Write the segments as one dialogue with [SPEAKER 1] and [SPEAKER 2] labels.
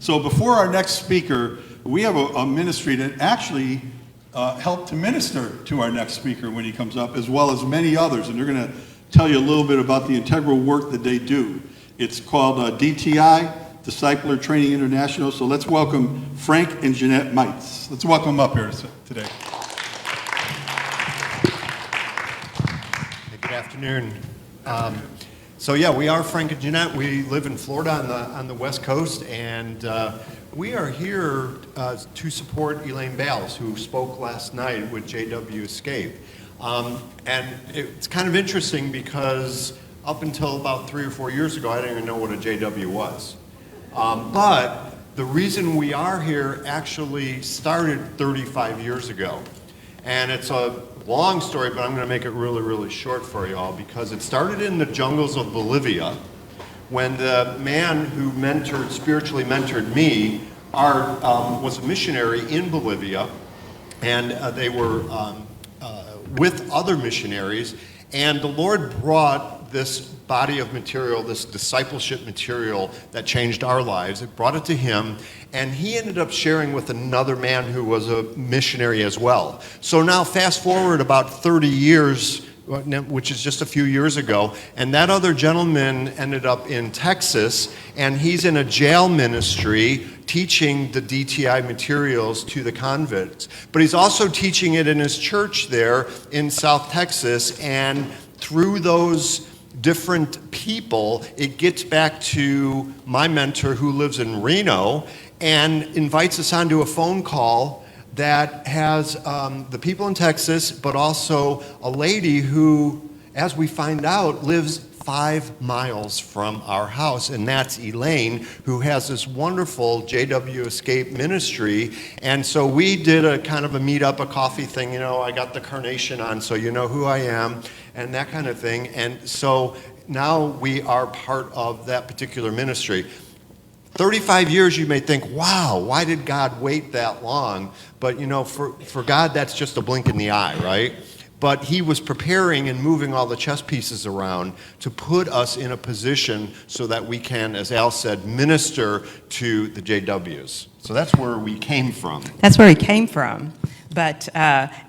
[SPEAKER 1] So before our next speaker, we have a ministry that actually helped to minister to our next speaker when he comes up, as well as many others. And they're going to tell you a little bit about the integral work that they do. It's called DTI, Discipler Training International. So let's welcome Frank and Jennette Meitz. Let's welcome them up here today.
[SPEAKER 2] Hey, good afternoon. So yeah, we are Frank and Jennette. We live in Florida on the West Coast, and we are here to support Elaine Bales, who spoke last night with JW Escape. And it's kind of interesting because up until about 3 or 4 years ago, I didn't even know what a JW was. But the reason we are here actually started 35 years ago. And it's a long story, but I'm going to make it really, really short for you all, because it started in the jungles of Bolivia when the man who spiritually mentored me, was a missionary in Bolivia, and they were with other missionaries, and the Lord brought this body of material, this discipleship material that changed our lives. It brought it to him, and he ended up sharing with another man who was a missionary as well. So now fast forward about 30 years, which is just a few years ago, and that other gentleman ended up in Texas, and he's in a jail ministry teaching the DTI materials to the convicts. But he's also teaching it in his church there in South Texas, and through those different people, it gets back to my mentor who lives in Reno and invites us onto a phone call that has the people in Texas, but also a lady who, as we find out, lives 5 miles from our house, and that's Elaine, who has this wonderful JW Escape ministry. And so we did a kind of a meet-up, a coffee thing, I got the carnation on, so you know who I am, and that kind of thing. And so now we are part of that particular ministry. 35 years, you may think, wow, why did God wait that long? But for God, that's just a blink in the eye, right? But he was preparing and moving all the chess pieces around to put us in a position so that we can, as Al said, minister to the JWs. So that's where we came from.
[SPEAKER 3] That's where he came from. But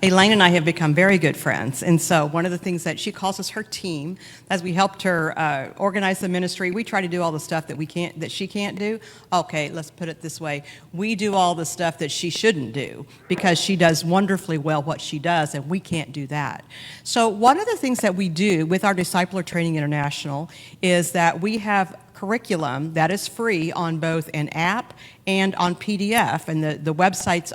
[SPEAKER 3] Elaine and I have become very good friends. And so one of the things that she calls us her team, as we helped her organize the ministry, we try to do all the stuff that she can't do. Okay, let's put it this way. We do all the stuff that she shouldn't do because she does wonderfully well what she does, and we can't do that. So one of the things that we do with our Discipler Training International is that we have curriculum that is free on both an app and on PDF, and the website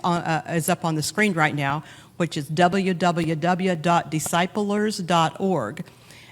[SPEAKER 3] is up on the screen right now, which is www.disciplers.org.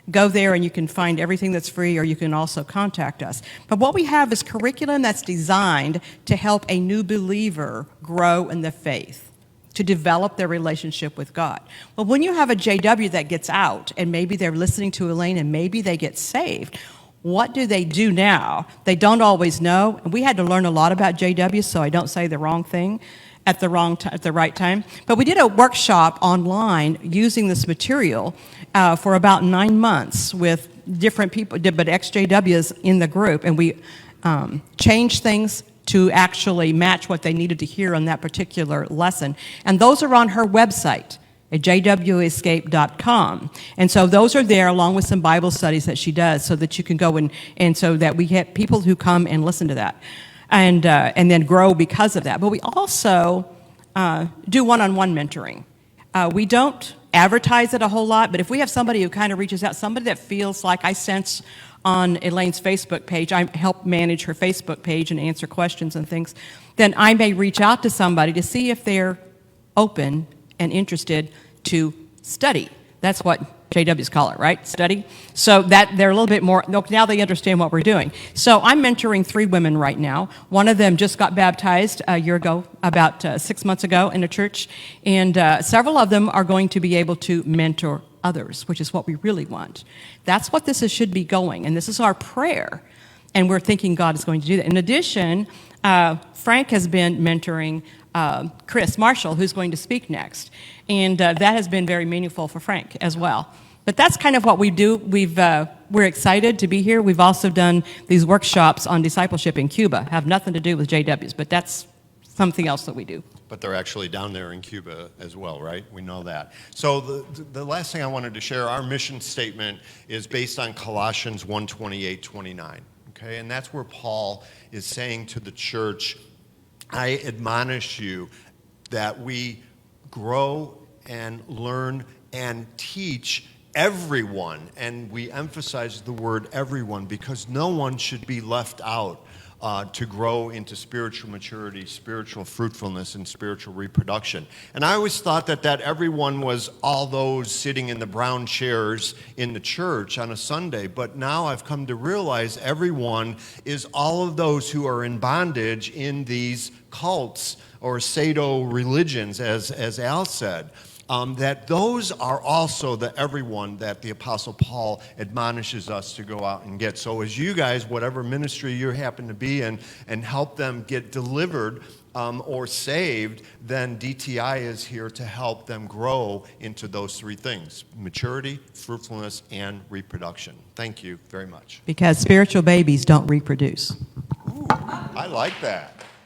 [SPEAKER 3] Go there and you can find everything that's free, or you can also contact us. But what we have is curriculum that's designed to help a new believer grow in the faith, to develop their relationship with God. Well, when you have a JW that gets out, and maybe they're listening to Elaine and maybe they get saved, what do they do now? They don't always know. We had to learn a lot about JW, so I don't say the wrong thing at the right time. But we did a workshop online using this material for about 9 months with different people, but ex-JWs in the group, and we changed things to actually match what they needed to hear on that particular lesson. And those are on her website at jwescape.com. And so those are there along with some Bible studies that she does, so that you can go and so that we get people who come and listen to that and then grow because of that. But we also do one-on-one mentoring. We don't advertise it a whole lot, but if we have somebody who kind of reaches out, somebody that feels like I sense on Elaine's Facebook page, I help manage her Facebook page and answer questions and things, then I may reach out to somebody to see if they're open and interested to study. That's what JWs call it, right? Study. So that they're a little bit more, now they understand what we're doing. So I'm mentoring 3 women right now. One of them just got baptized a year ago, about 6 months ago in a church. And several of them are going to be able to mentor others, which is what we really want. That's what should be going. And this is our prayer. And we're thinking God is going to do that. In addition, Frank has been mentoring Chris Marshall, who's going to speak next. And that has been very meaningful for Frank as well. But that's kind of what we do. We're excited to be here. We've also done these workshops on discipleship in Cuba. Have nothing to do with JWs, but that's something else that we do.
[SPEAKER 2] But they're actually down there in Cuba as well, right? We know that. So the last thing I wanted to share, our mission statement is based on Colossians 1:28-29. Okay, and that's where Paul is saying to the church, I admonish you that we grow and learn and teach everyone, and we emphasize the word everyone because no one should be left out to grow into spiritual maturity, spiritual fruitfulness, and spiritual reproduction. And I always thought that everyone was all those sitting in the brown chairs in the church on a Sunday, but now I've come to realize everyone is all of those who are in bondage in these cults or pseudo religions, as Al said. That those are also the everyone that the Apostle Paul admonishes us to go out and get. So as you guys, whatever ministry you happen to be in, and help them get delivered or saved, then DTI is here to help them grow into those three things: maturity, fruitfulness, and reproduction. Thank you very much.
[SPEAKER 3] Because spiritual babies don't reproduce.
[SPEAKER 2] Ooh, I like that.